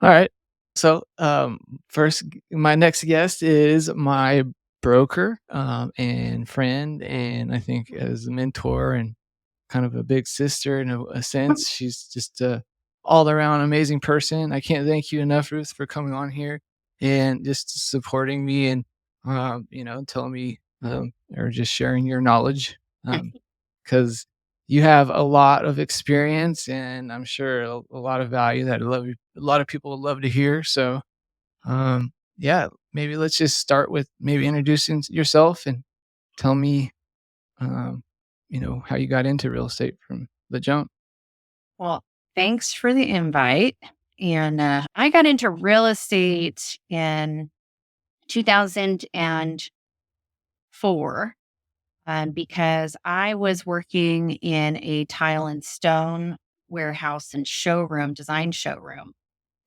All right. So, first, my next guest is my broker, and friend, and I think as a mentor and kind of a big sister in a sense. She's just a all around amazing person. I can't thank you enough, Ruth, for coming on here and just supporting me and, telling me, or just sharing your knowledge. Because you have a lot of experience and I'm sure a lot of value that a lot of people would love to hear. So, yeah, maybe let's just start with maybe introducing yourself and tell me, um, how you got into real estate from the jump. Well, thanks for the invite. And I got into real estate in 2004 because I was working in a tile and stone warehouse and showroom, design showroom.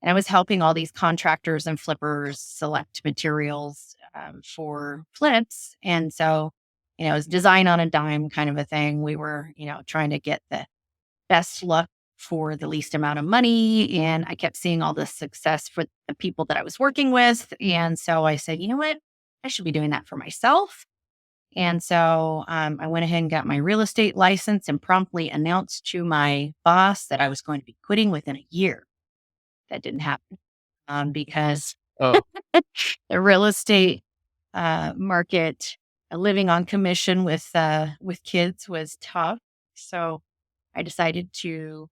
And I was helping all these contractors and flippers select materials for flips. And so, it was design on a dime kind of a thing. We were, trying to get the best luck for the least amount of money. And I kept seeing all this success for the people that I was working with. And so I said, you know what? I should be doing that for myself. And so I went ahead and got my real estate license and promptly announced to my boss that I was going to be quitting within a year. That didn't happen because Oh, the real estate market, living on commission with kids was tough. So I decided to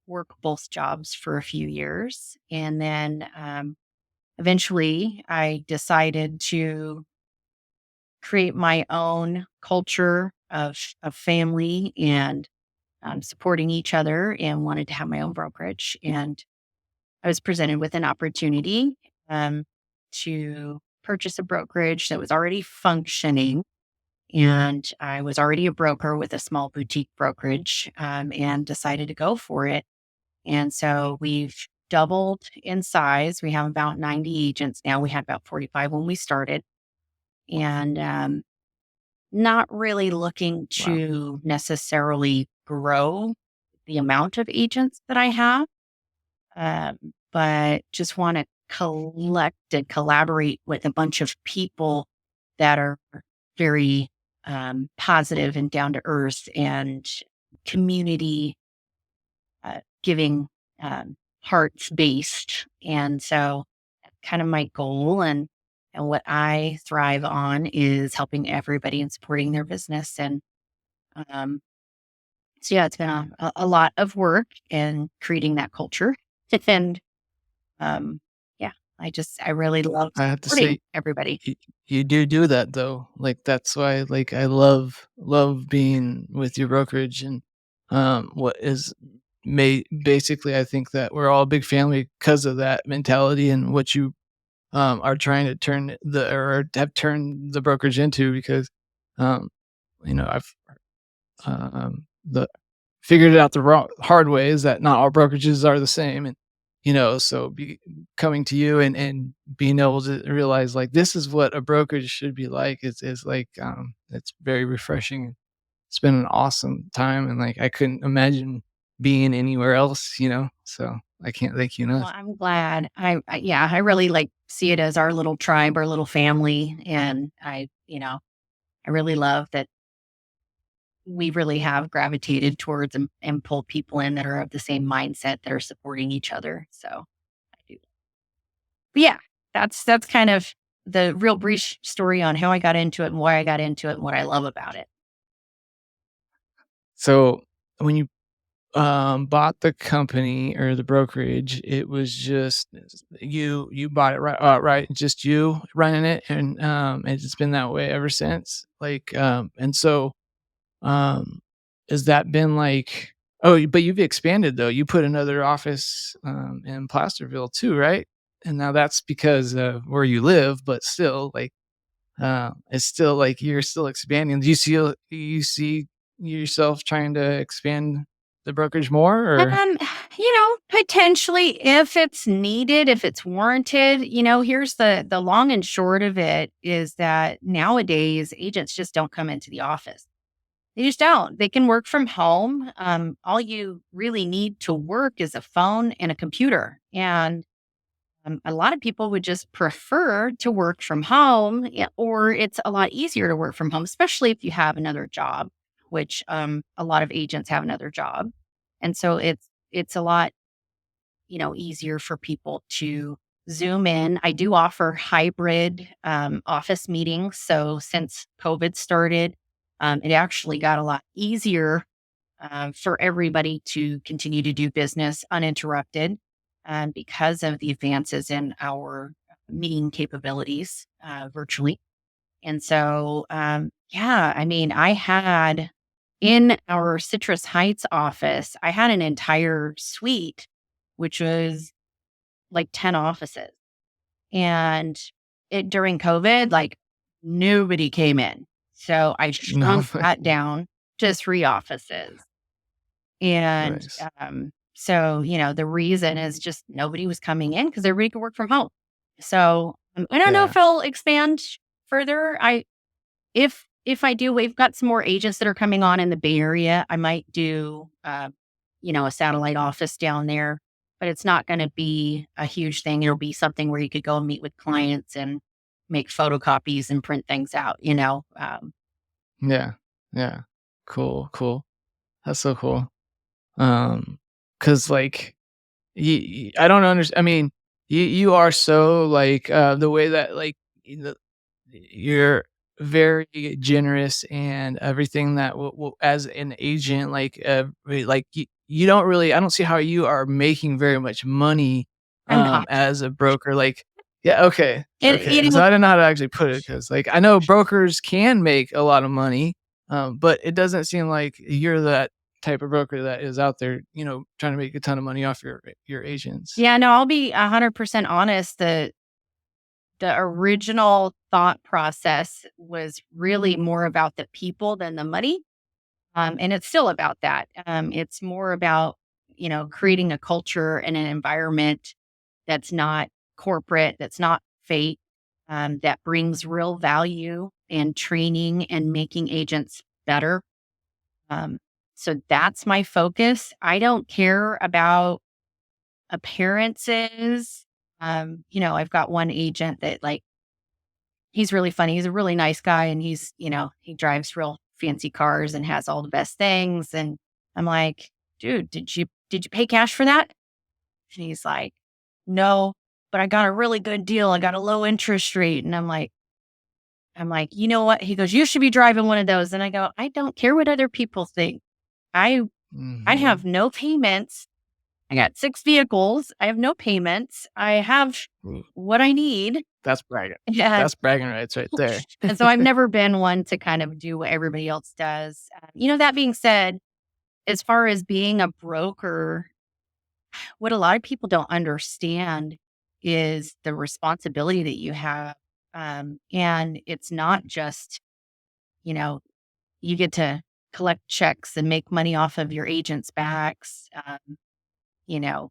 work both jobs for a few years. And then eventually I decided to create my own culture of family and supporting each other and wanted to have my own brokerage. And I was presented with an opportunity to purchase a brokerage that was already functioning. And I was already a broker with a small boutique brokerage and decided to go for it. And so we've doubled in size. We have about 90 agents now. We had about 45 when we started, and not really looking wow. to necessarily grow the amount of agents that I have, um, but just want to collect and collaborate with a bunch of people that are very positive and down to earth and community giving, hearts based. And so that's kind of my goal. And what I thrive on is helping everybody and supporting their business. And um, so, yeah, it's been a lot of work in creating that culture. And um, yeah, I really love I have to supporting say, everybody. you, you do that though. Like that's why, like I love being with your brokerage and what is may basically I think that we're all a big family because of that mentality and what you are trying to turn the or have turned the brokerage into because um I've the figured it out the hard way is that not all brokerages are the same and so coming to you and being able to realize like this is what a brokerage should be like is like it's very refreshing. It's been an awesome time and like I couldn't imagine being anywhere else, so I can't thank you Well, enough. I'm glad. Yeah, I really like see it as our little tribe, our little family. And I really love that we really have gravitated towards and pulled people in that are of the same mindset that are supporting each other. So I do. But yeah, that's kind of the real brief story on how I got into it and why I got into it and what I love about it. So when you bought the company or the brokerage, it was just you bought it right, just you running it, and it's been that way ever since. Like, and so, um, has that been like oh, but you've expanded though. You put another office, in Placerville too, right? And now that's because of where you live, but still, like, it's still like you're still expanding. Do you see yourself trying to expand the brokerage more or Um, potentially if it's needed, if it's warranted, here's the long and short of it is that nowadays agents just don't come into the office. They just don't. They can work from home. All you really need to work is a phone and a computer. And A lot of people would just prefer to work from home, or it's a lot easier to work from home, especially if you have another job, which a lot of agents have another job. And so it's a lot, easier for people to Zoom in. I do offer hybrid office meetings. So since COVID started, it actually got a lot easier for everybody to continue to do business uninterrupted because of the advances in our meeting capabilities virtually. And so, yeah, I mean, I had in our Citrus Heights office, I had an entire suite, which was like 10 offices. And during COVID, like nobody came in. So I No, shrunk that down to 3 offices. And nice. so, the reason is just nobody was coming in because everybody could work from home. So I don't know Yeah. if I'll expand further. If I do, we've got some more agents that are coming on in the Bay Area. I might do, a satellite office down there, but it's not going to be a huge thing. It'll be something where you could go and meet with clients and make photocopies and print things out. Yeah. Yeah. Cool, cool. That's so cool. Cause like, I don't understand. I mean, you are so, like, the way that, like, the you're very generous and everything that will as an agent, like, like, you don't really I don't see how you are making very much money, I'm not. as a broker, like yeah, okay, And, okay. So I don't know how to actually put it because, like, I know brokers can make a lot of money, but it doesn't seem like you're that type of broker that is out there, trying to make a ton of money off your agents. yeah, no, I'll be 100% honest. The original thought process was really more about the people than the money. And it's still about that. It's more about, creating a culture and an environment that's not corporate, that's not fake, that brings real value and training and making agents better. Um, so that's my focus. I don't care about appearances. I've got one agent that like he's really funny. He's a really nice guy and he drives real fancy cars and has all the best things. And I'm like, dude, did you pay cash for that? And he's like, no, but I got a really good deal. I got a low interest rate. And I'm like, you know what? He goes, you should be driving one of those. And I go, I don't care what other people think. I I Mhm. have no payments. I got 6 vehicles. I have no payments. I have Ooh, what I need. that's bragging. And That's bragging rights right there. And so I've never been one to kind of do what everybody else does. That being said, as far as being a broker, what a lot of people don't understand is the responsibility that you have. And it's not just, you know, you get to collect checks and make money off of your agents' backs. You know,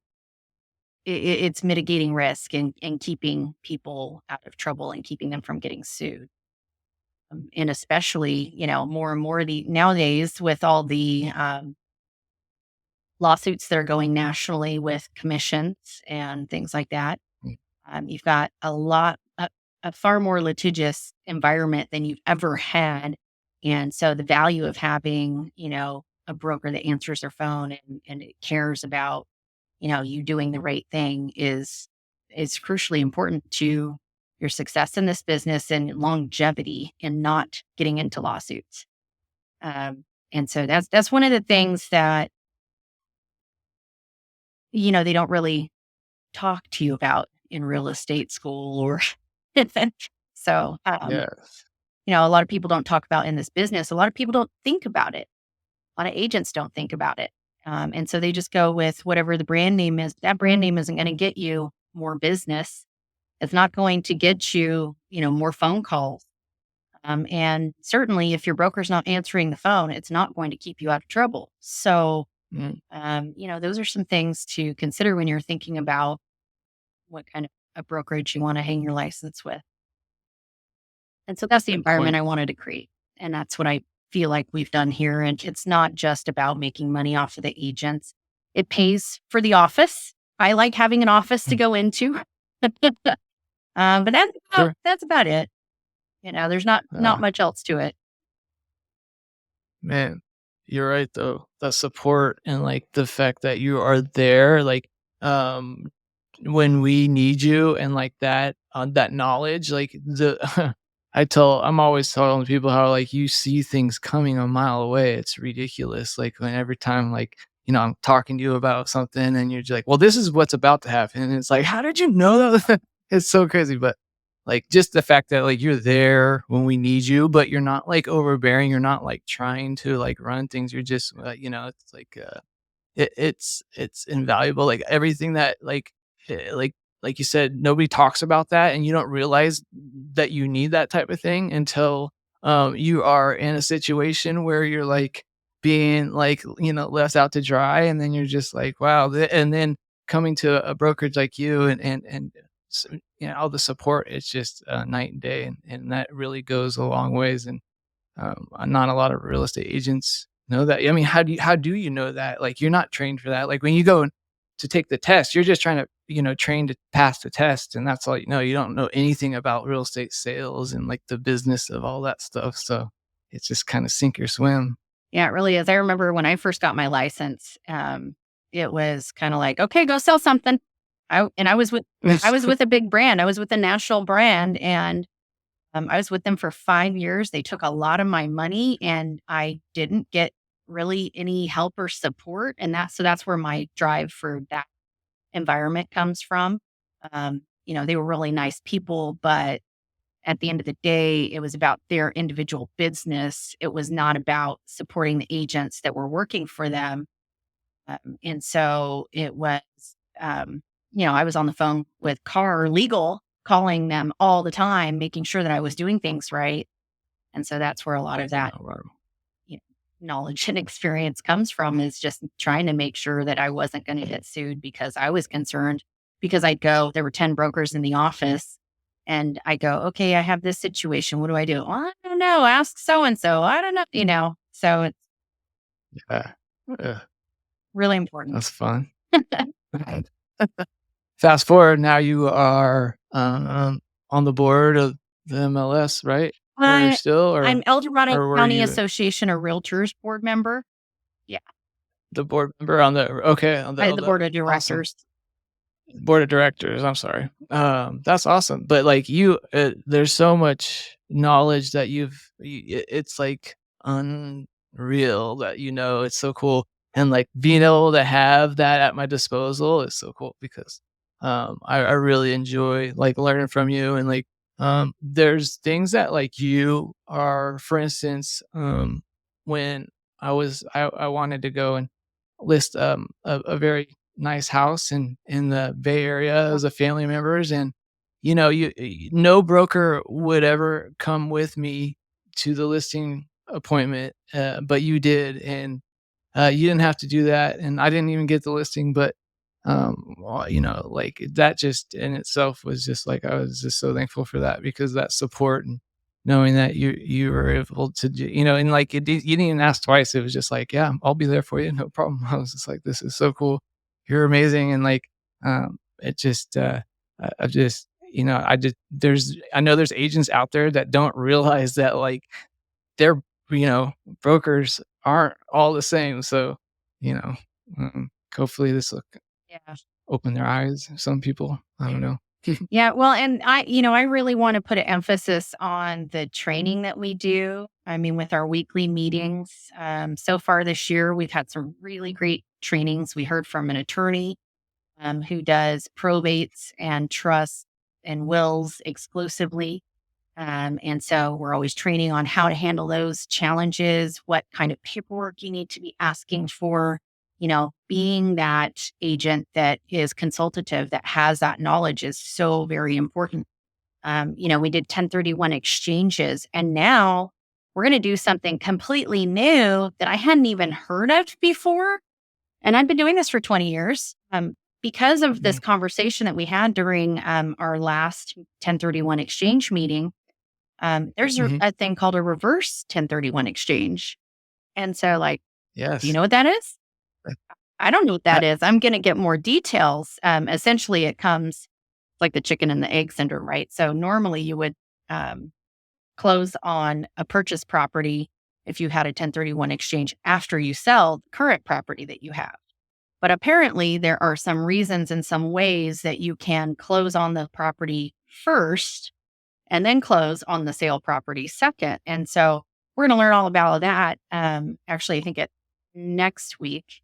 it's mitigating risk and keeping people out of trouble and keeping them from getting sued. And especially, more and more nowadays with all the lawsuits that are going nationally with commissions and things like that. Mm, You've got a far more litigious environment than you've ever had. And so the value of having, a broker that answers their phone and it cares about, you doing the right thing is crucially important to your success in this business and longevity and not getting into lawsuits. And so that's one of the things that, they don't really talk to you about in real estate school or so, yes. a lot of people don't talk about in this business. A lot of people don't think about it. A lot of agents don't think about it. And so they just go with whatever the brand name is. That brand name isn't going to get you more business. It's not going to get you, more phone calls. And certainly if your broker's not answering the phone, it's not going to keep you out of trouble. So, Mm, those are some things to consider when you're thinking about what kind of a brokerage you want to hang your license with. And so that's the good environment point. I wanted to create. And that's what I feel like we've done here. And it's not just about making money off of the agents. It pays for the office. I like having an office to Mm, go into. But Sure. that's about it. There's not Uh, much else to it. Man, you're right though. The support and like the fact that you are there, like um when we need you and like that that knowledge, like the I'm always telling people how like you see things coming a mile away. It's ridiculous. Like when every time like I'm talking to you about something and you're just like, well, this is what's about to happen. And it's like, how did you know that? It's so crazy. But like, just the fact that, like, you're there when we need you, but you're not, like, overbearing, you're not, like, trying to, like, run things, you're just, it's like, it's invaluable, like, everything that, like you said, nobody talks about that, and you don't realize that you need that type of thing until, you are in a situation where you're, like, being, like, left out to dry, and then you're just like, "Wow," and then coming to a brokerage like you and s all the support, it's just, night and day, and that really goes a long ways, and not a lot of real estate agents know that. I mean, how do you know that? Like, you're not trained for that. Like, when you go to take the test, you're just trying to, train to pass the test, and that's all you know. You don't know anything about real estate sales and like the business of all that stuff. So it's just kind of sink or swim. Yeah, it really is. I remember when I first got my license, it was kind of like, okay, go sell something. I was with a big brand. I was with a national brand, and I was with them for 5 years. They took a lot of my money, and I didn't get really any help or support. And that's where my drive for that environment comes from. They were really nice people, but at the end of the day, it was about their individual business. It was not about supporting the agents that were working for them. And so it was, I was on the phone with car legal, calling them all the time, making sure that I was doing things right. And so that's where a lot of that, Oh, wow. you know, knowledge and experience comes from, is just trying to make sure that I wasn't going to get sued, because I was concerned. Because there were 10 brokers in the office, and I go, okay, I have this situation. What do I do? Well, I don't know. Ask so and so. I don't know. So it's Yeah. Yeah, really important. that's fun. Fast forward, now you are, on the board of the MLS, right? Or I, still, I'm El Dorado or were County you Association of Realtors board member. Yeah. the board member on the okay, I the board of awesome. directors. Board of directors, I'm sorry. That's awesome, but, like, there's so much knowledge that it's, like, unreal that, it's so cool, and, like, being able to have that at my disposal is so cool because, I really enjoy, like, learning from you and, like, there's things that, like, you are for instance, when I wanted to go and list, a very nice house in the Bay Area as a family members, and, no broker would ever come with me to the listing appointment, but you did, and, you didn't have to do that, and I didn't even get the listing, but, well, like, that just in itself was just, like, I was just so thankful for that because that support and knowing that you were able to do and, like, you didn't even ask twice, it was just like, "Yeah, I'll be there for you, no problem." I was just like, "This is so cool. You're amazing," and, like, it just, I just I know there's agents out there that don't realize that, like, their, brokers aren't all the same, so, you know, hopefully this will Yeah. open their eyes, some people, I don't know. Yeah, well, and I really want to put an emphasis on the training that we do. I mean, with our weekly meetings, so far this year, we've had some really great trainings. We heard from an attorney who does probates and trusts and wills exclusively. And so we're always training on how to handle those challenges, what kind of paperwork you need to be asking for, being that agent that is consultative, that has that knowledge, is so very important. We did 1031 exchanges, and now we're going to do something completely new that I hadn't even heard of before. And I've been doing this for 20 years. Because of this Mhm, conversation that we had during our last 1031 exchange meeting, there's mhm, a thing called a reverse 1031 exchange. And so, like, do you yes. know what that is? I don't know what I that is. I'm going to get more details. Essentially, it comes like the chicken and the egg syndrome, right? So normally you would um, close on a purchase property if you had a 1031 exchange after you sell the current property that you have. But apparently, there are some reasons and some ways that you can close on the property first and then close on the sale property second. And so we're going to learn all about that. Actually, I think it next week,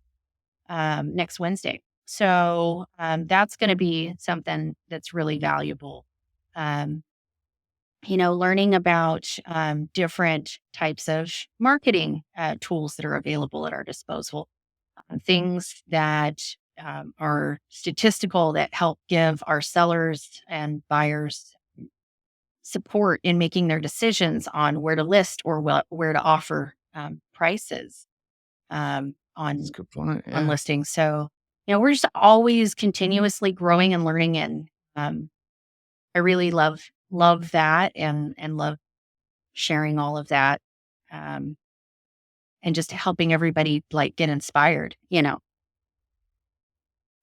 next Wednesday. So that's going to be something that's really valuable. Um, learning about different types of marketing tools that are available at our disposal, things that are statistical that help give our sellers and buyers support in making their decisions on where to list or where to offer prices That's a on good point. on Yeah. listings. So, we're just always continuously growing and learning, and I really love that and love sharing all of that, um, and just helping everybody like get inspired.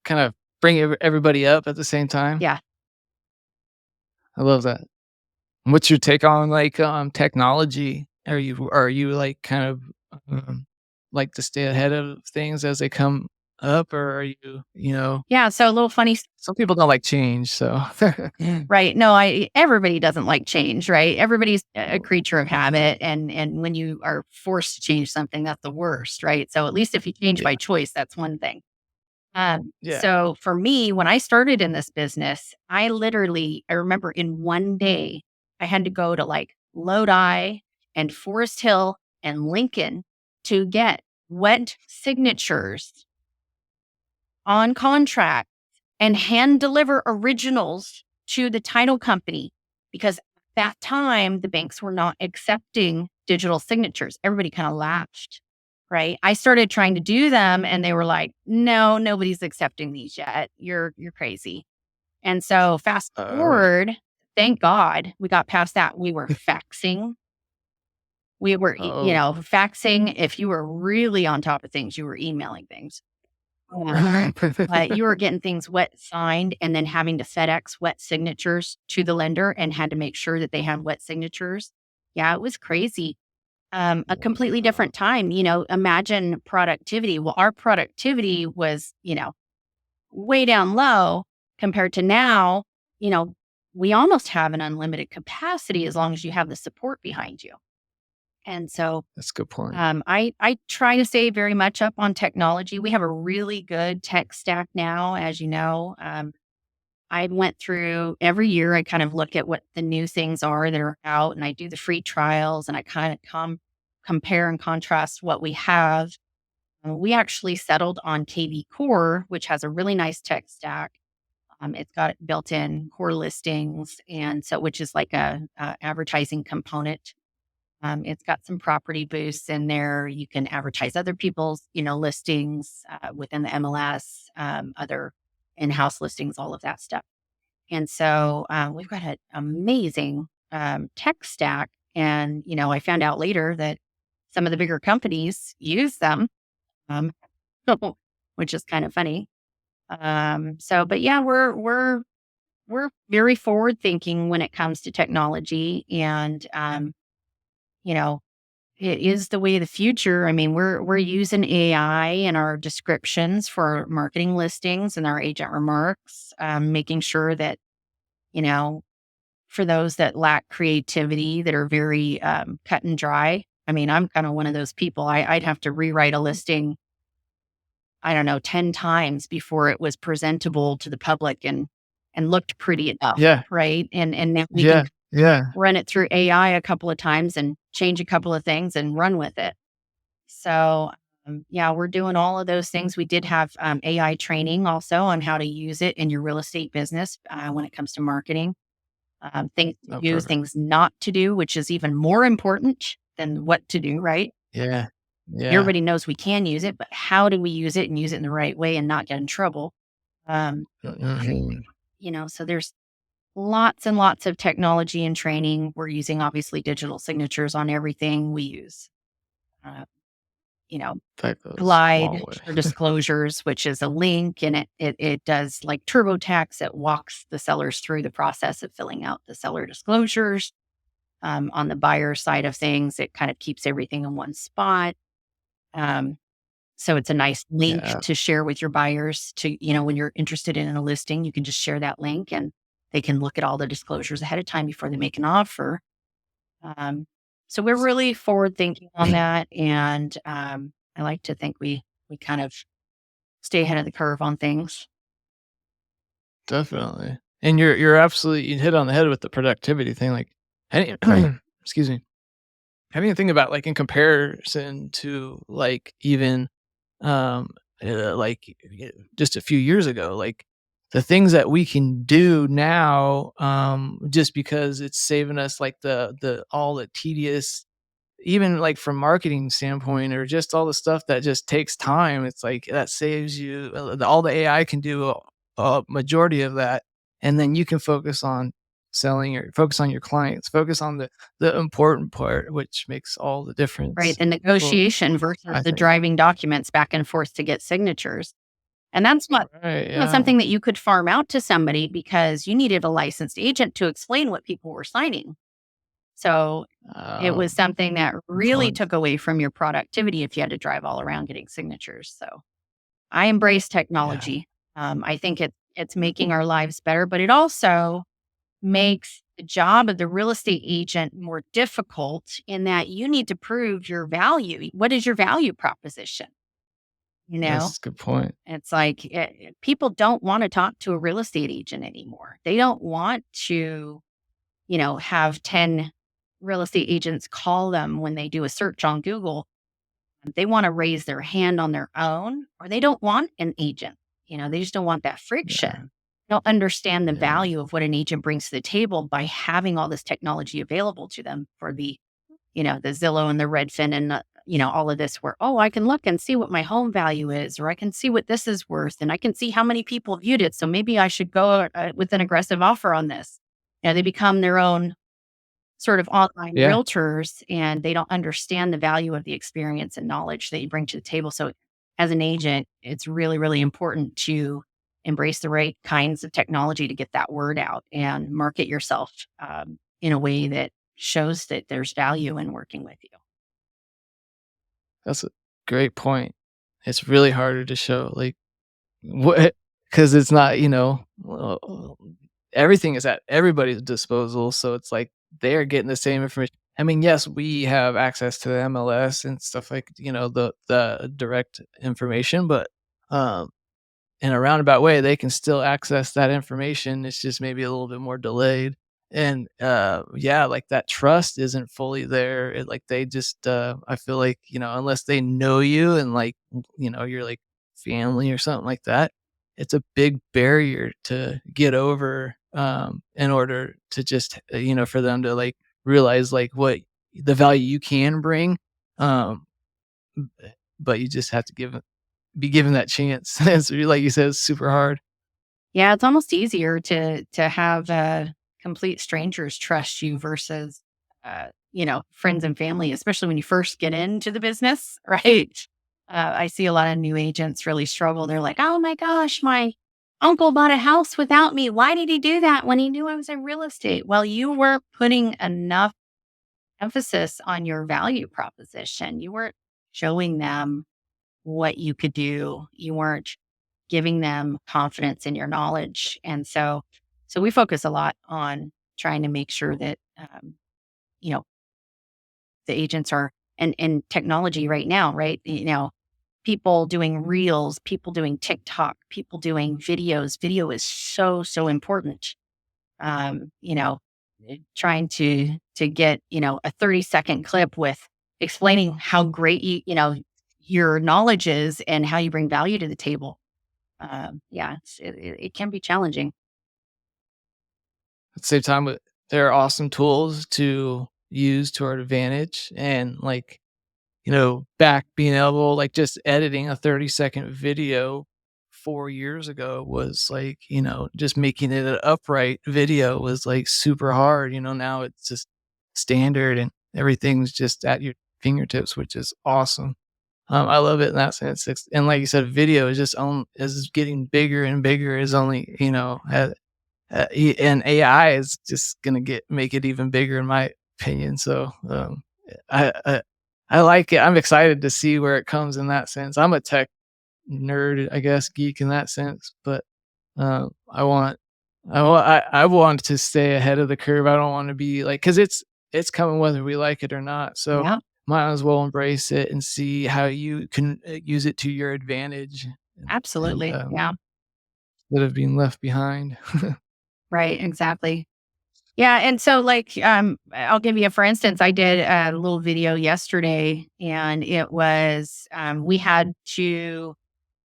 Kind of bring everybody up at the same time. Yeah. I love that. What's your take on, like, technology? Are you, like, kind of, um, like to stay ahead of things as they come up, or are you. Yeah. So a little funny. Some people don't like change, so Right. No, everybody doesn't like change, right? Everybody's a creature of habit, and when you are forced to change something, that's the worst, right? So at least if you change Yeah, by choice, that's one thing. yeah. So for me, when I started in this business, I remember in one day, I had to go to like Lodi and Forest Hill and Lincoln to get wet signatures on contract and hand deliver originals to the title company, because at that time the banks were not accepting digital signatures. Everybody kind of laughed, right? I started trying to do them and they were like, "No, nobody's accepting these yet. You're crazy." And so fast Right. forward, thank God we got past that. We were faxing. We were, Oh. faxing. If you were really on top of things, you were emailing things. But you were getting things wet signed and then having to FedEx wet signatures to the lender and had to make sure that they had wet signatures. Yeah, it was crazy. A completely Wow. different time. Imagine productivity. Well, our productivity was, way down low compared to now. You know, we almost have an unlimited capacity as long as you have the support behind you. And so That's a good point. I try to stay very much up on technology. We have a really good tech stack now, as you know. I went through every year. I kind of look at what the new things are that are out, and I do the free trials, and I kind of compare and contrast what we have. We actually settled on KV Core, which has a really nice tech stack. It's got built-in core listings, and so which is like a advertising component. It's got some property boosts in there. You can advertise other people's, listings within the MLS, other in-house listings, all of that stuff. And so we've got an amazing tech stack. And I found out later that some of the bigger companies use them, um, which is kind of funny. But yeah, we're very forward thinking when it comes to technology, and you know it is the way of the future. I mean, we're using AI in our descriptions for marketing listings and our agent remarks, making sure that, you know, for those that lack creativity, that are very cut and dry. I mean, I'm kind of one of those people. I'd have to rewrite a listing, I don't know, 10 times before it was presentable to the public and looked pretty enough, Yeah, right? And now we can yeah, yeah. run it through AI a couple of times and change a couple of things and run with it. So, yeah, we're doing all of those things. We did have AI training also on how to use it in your real estate business when it comes to marketing. Things to Oh, do, perfect. things not to do, which is even more important than what to do, right? Yeah, yeah. Everybody knows we can use it, but how do we use it and use it in the right way and not get in trouble? Um, Mhm. so there's lots and lots of technology and training. We're using obviously digital signatures on everything we use. Uh, you know, That goes a long glide for way. disclosures, which is a link, and it does like TurboTax. It walks the sellers through the process of filling out the seller disclosures. On the buyer side of things, it kind of keeps everything in one spot. Um, so it's a nice link Yeah, to share with your buyers to, when you're interested in a listing, you can just share that link and they can look at all the disclosures ahead of time before they make an offer. Um, so we're really forward thinking on that. And I like to think we kind of stay ahead of the curve on things. definitely. And you're absolutely you hit on the head with the productivity thing, like, any excuse me. Having to think about, like, in comparison to, like, even, um, just a few years ago, like, the things that we can do now, just because it's saving us, like, the all the tedious even, like, from marketing standpoint or just all the stuff that just takes time, it's like that saves you all the AI can do a majority of that, and then you can focus on your clients, focus on the important part, which makes all the Right. difference. The Well, negotiation versus I the think. driving documents back and forth to get signatures. And that's not Right, yeah. something that you could farm out to somebody because you needed a licensed agent to explain what people were signing. So it was something that Good really point. took away from your productivity if you had to drive all around getting signatures. So I embrace Yeah, technology. I think it's making our lives better, but it also makes the job of the real estate agent more difficult in that you need to prove your value. What is your value proposition? You know, that's a good point. it's like people don't want to talk to a real estate agent anymore. They don't want to, have 10 real estate agents call them when they do a search on Google. They want to raise their hand on their own, or they don't want an agent. They just don't want that Yeah, friction. They don't understand the yeah, value of what an agent brings to the table by having all this technology available to them for the Zillow and the Redfin and all of this where, oh, I can look and see what my home value is, or I can see what this is worth, and I can see how many people viewed it. So maybe I should go with an aggressive offer on this. They become their own sort of online yeah. realtors, and they don't understand the value of the experience and knowledge that you bring to the table. So as an agent, it's really, really important to embrace the right kinds of technology to get that word out and market yourself in a way that shows that there's value in working with you. That's a great point. It's really harder to show, like, what because it's not, everything is at everybody's disposal, so it's like they're getting the same information. I mean, yes, we have access to the MLS and stuff like, the direct information, but, um in a roundabout way, they can still access that information. It's just maybe a little bit more delayed. And yeah, like that trust isn't fully there. Like they just I feel like, unless they know you and like you're like family or something like that, it's a big barrier to get over in order to just for them to like realize like what the value you can bring. Um but you just have to be given that chance. It's like you said, it's super hard. Yeah, it's almost easier to have complete strangers trust you versus friends and family, especially when you first get into the business, right? I see a lot of new agents really struggle. They're like, "Oh my gosh, my uncle bought a house without me. Why did he do that when he knew I was in real estate?" Well, you weren't putting enough emphasis on your value proposition. You weren't showing them what you could do. You weren't giving them confidence in your knowledge. And so we focus a lot on trying to make sure that, you know, the agents are, and technology right now, right? People doing reels, people doing TikTok, people doing videos. Video is so, so important. Um, you know, Trying to get, a 30-second clip with explaining how great your knowledge is and how you bring value to the table. Yeah, it can be challenging. At the same time, there are awesome tools to use to our advantage, and like, back being able like just editing a 30-second video 4 years ago was like, just making it an upright video was like super hard. Now it's just standard and everything's just at your fingertips, which is awesome. I love it in that sense. And like you said, video is just is getting bigger and bigger. Is only and AI is just gonna get make it even bigger in my opinion. So I, I I like it. I'm excited to see where it comes in that sense. I'm a tech nerd, I guess, geek in that sense, but I want I want to stay ahead of the curve. I don't want to be like because it's coming whether we like it or not. So Yeah, might as well embrace it and see how you can use it to your advantage and absolutely. Yeah, instead of being left behind. right, exactly. Yeah, and so, like, I'll give you a for instance, I did a little video yesterday, and it was, we had to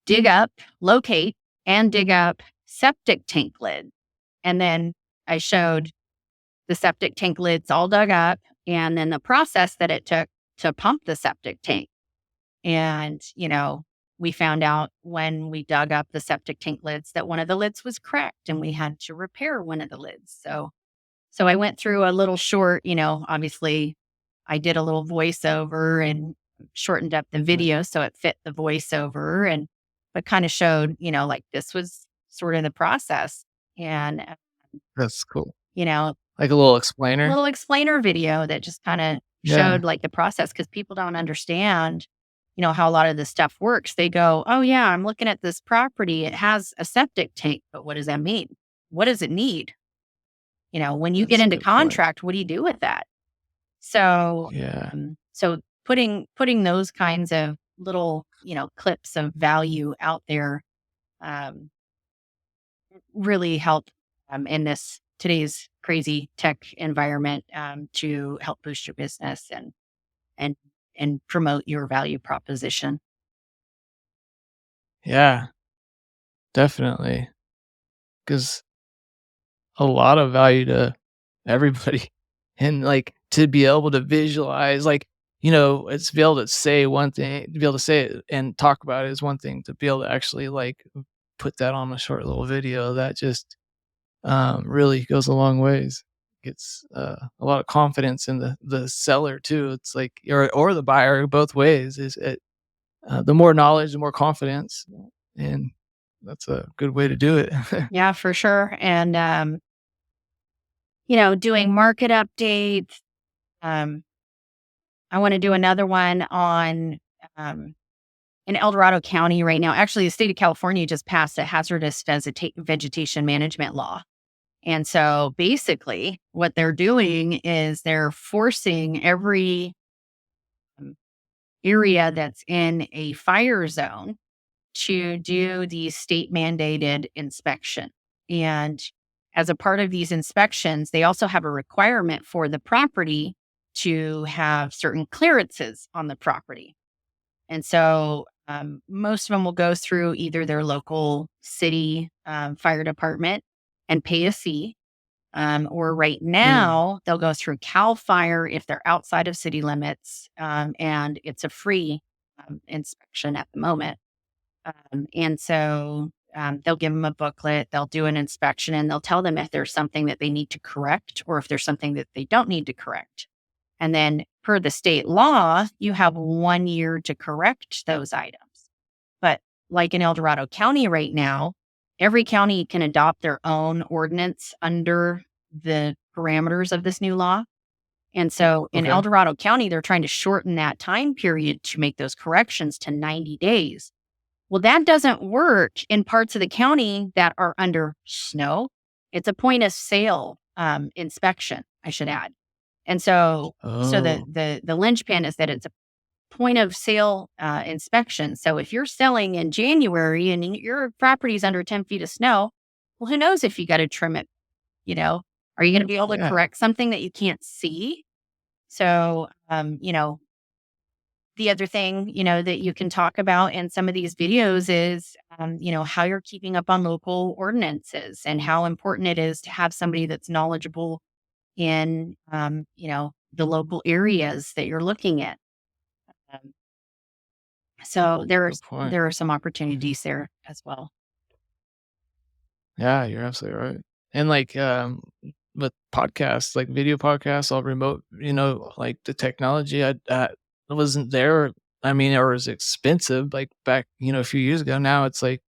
dig up, locate, and dig up septic tank lid, and then I showed the septic tank lids all dug up, and then the process that it took to pump the septic tank. And, we found out when we dug up the septic tank lids that one of the lids was cracked and we had to repair one of the lids. So I went through a little short, obviously I did a little voiceover and shortened up the Right. video so it fit the voiceover but kind of showed, like this was sort of the process. And, That's cool. you know, Like a little explainer. little explainer video that just kind of Yeah, showed like the process because people don't understand, how a lot of this stuff works. They go, oh, yeah, I'm looking at this property. It has a septic tank, but what does that mean? What does it need? When you get that's a into good point. contract, what do you do with that? So, Yeah, so putting those kinds of little, clips of value out there um, really help in this today's crazy tech environment to help boost your business and and promote your value proposition. yeah, definitely. Because a lot of value to everybody. And, like, to be able to visualize, like, it's to be able to say one thing to be able to say it and talk about it is one thing, to be able to actually, like, put that on a short little video, that just, really goes a long ways. Gets, a lot of confidence in the seller too. It's like or the buyer, both ways is it the more knowledge, the more confidence, and that's a good way to do it. Yeah, for sure. And doing market updates. Um, I want to do another one on um, in El Dorado County right now. Actually, the state of California just passed a hazardous vegetation management law. And so basically, what they're doing is they're forcing every um, area that's in a fire zone to do the state mandated inspection. And as a part of these inspections, they also have a requirement for the property to have certain clearances on the property. And so most of them will go through either their local city fire department and pay a fee. Or right Mm, now, they'll go through CAL FIRE if they're outside of city limits, and it's a free inspection at the moment. And so they'll give them a booklet, they'll do an inspection, and they'll tell them if there's something that they need to correct or if there's something that they don't need to correct. And then, per the state law, you have 1 year to correct those items. But like in El Dorado County right now, every county can adopt their own ordinance under the parameters of this new law. And so in El okay. Dorado County, they're trying to shorten that time period to make those corrections to 90 days. Well, that doesn't work in parts of the county that are under snow. It's a point of sale inspection, I should add. And so Oh, the linchpin is that it's a point of sale inspection. So if you're selling in January and your property's under 10 feet of snow, well, who knows if you got to trim it? You know, are you going to be able to yeah. correct something that you can't see? So, the other thing, that you can talk about in some of these videos is, how you're keeping up on local ordinances and how important it is to have somebody that's knowledgeable in, the local areas that you're looking at. Um, so Good point. there are some opportunities there as well. Yeah, you're absolutely right. And, like, with podcasts, like video podcasts, all remote, like, the technology, I wasn't there I mean, or was expensive, like, back, a few years ago. Now it's, like,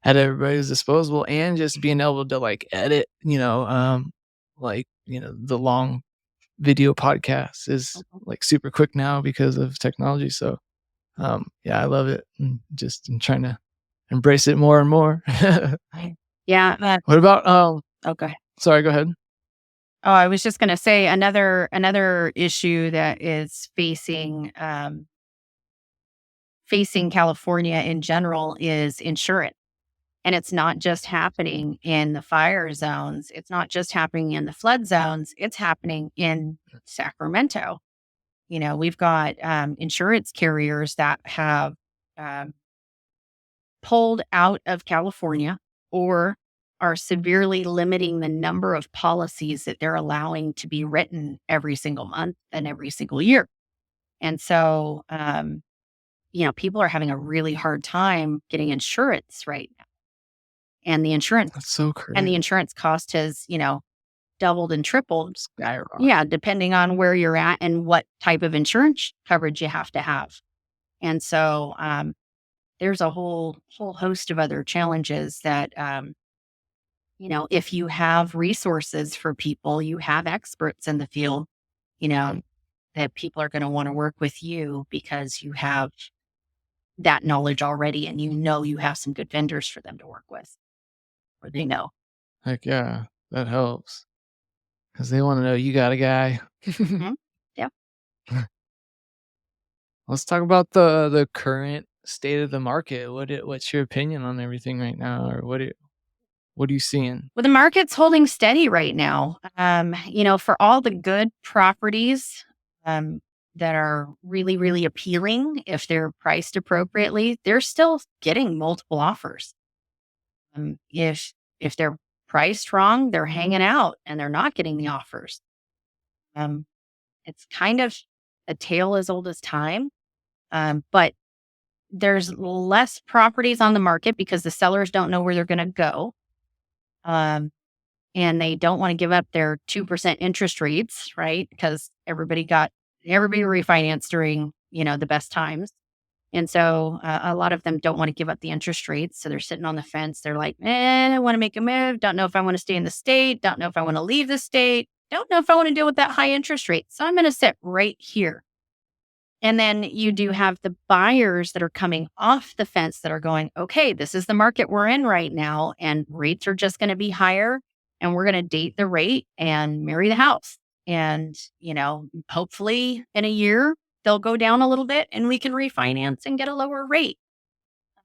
at everybody's disposal and just being able to, like, edit, like, the long video podcasts is, Mhm. like, super quick now because of technology, so, yeah, I love it, and just I'm trying to embrace it more and more. Right. Yeah, What about, okay. sorry, go ahead. Oh, I was just gonna say another issue that is facing California in general is insurance. And it's not just happening in the fire zones. It's not just happening in the flood zones. It's happening in Sacramento. We've got insurance carriers that have um, pulled out of California or are severely limiting the number of policies that they're allowing to be written every single month and every single year. And so, people are having a really hard time getting insurance right now. And the insurance That's so and the crazy. insurance cost has, doubled and tripled. Skyrocket. Yeah, depending on where you're at and what type of insurance coverage you have to have. And so there's a whole host of other challenges that if you have resources for people, you have experts in the field, you know, that people are going to want to work with you because you have that knowledge already and you have some good vendors for them to work with or they know. Heck yeah, that helps because they wanna know you got a guy. Mhm. Yeah. Let's talk about the current state of the market. What's your opinion on everything right now, or what are you seeing? Well, the market's holding steady right now. For all the good properties that are really, really appealing, if they're priced appropriately, they're still getting multiple offers. If they're priced wrong, they're hanging out and they're not getting the offers. Um, it's kind of a tale as old as time, but there's less properties on the market because the sellers don't know where they're going to go. Um, and they don't want to give up their 2% interest rates, right? Because everybody refinanced during, the best times. And so a lot of them don't want to give up the interest rates. So they're sitting on the fence. They're like, I want to make a move. Don't know if I want to stay in the state. Don't know if I want to leave the state. Don't know if I want to deal with that high interest rate. So I'm going to sit right here. And then you do have the buyers that are coming off the fence that are going, okay, this is the market we're in right now, and rates are just going to be higher. And we're going to date the rate and marry the house. And, hopefully in a year, they'll go down a little bit and we can refinance and get a lower rate.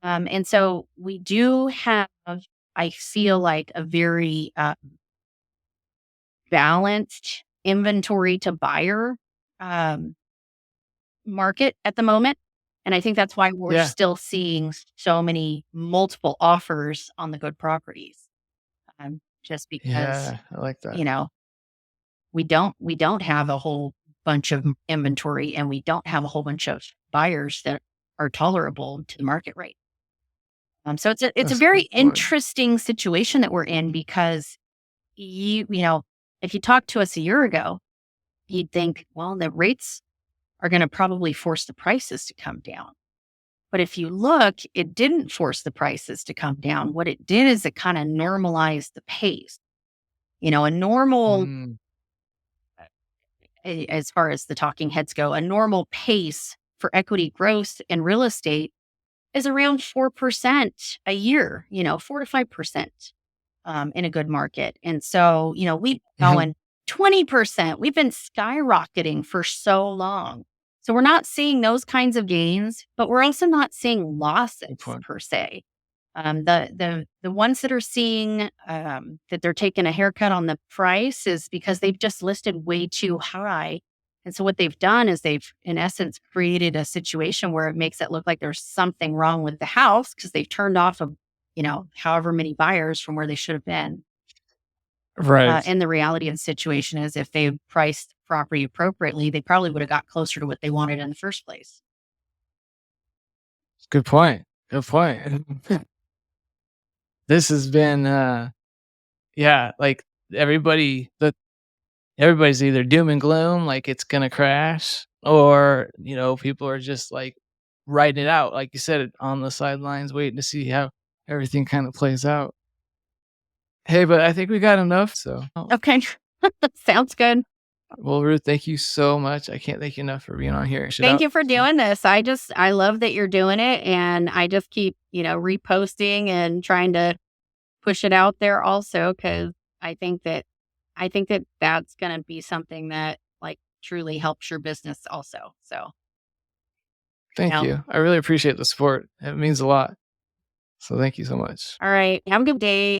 And so we do have, I feel like, a very balanced inventory to buyer um, market at the moment. And I think that's why we're Yeah, still seeing so many multiple offers on the good properties. Just because, yeah, I like that. you know, we don't have a whole bunch of inventory and we don't have a whole bunch of buyers that are tolerable to the market rate. So it's a That's a very good point. interesting situation that we're in because if you talked to us a year ago, you'd think, well, the rates are going to probably force the prices to come down. But if you look, it didn't force the prices to come down. What it did is it kind of normalized the pace. A normal, Mm, as far as the talking heads go, a normal pace for equity growth in real estate is around 4% a year, 4 to 5% in a good market. And so, we've been yeah, going 20%. We've been skyrocketing for so long. So we're not seeing those kinds of gains, but we're also not seeing good losses point. per se. The ones that are seeing that they're taking a haircut on the price is because they've just listed way too high. And so what they've done is they've, in essence, created a situation where it makes it look like there's something wrong with the house because they've turned off however many buyers from where they should have been. Right. And the reality of the situation is if they priced property appropriately, they probably would have got closer to what they wanted in the first place. Good point. Good point. This has been, yeah, like, everybody's either doom and gloom, like it's gonna crash, or, people are just like write it out, like you said, on the sidelines, waiting to see how everything kind of plays out. Hey, but I think we got enough. So, Okay. Sounds good. well, Ruth, thank you so much. I can't thank you enough for being on here. Thank you for doing this. I love that you're doing it, and I just keep, reposting and trying to push it out there also, because I think that that's going to be something that like truly helps your business also. So, Thank you. I really appreciate the support. It means a lot. So thank you so much. all right. Have a good day.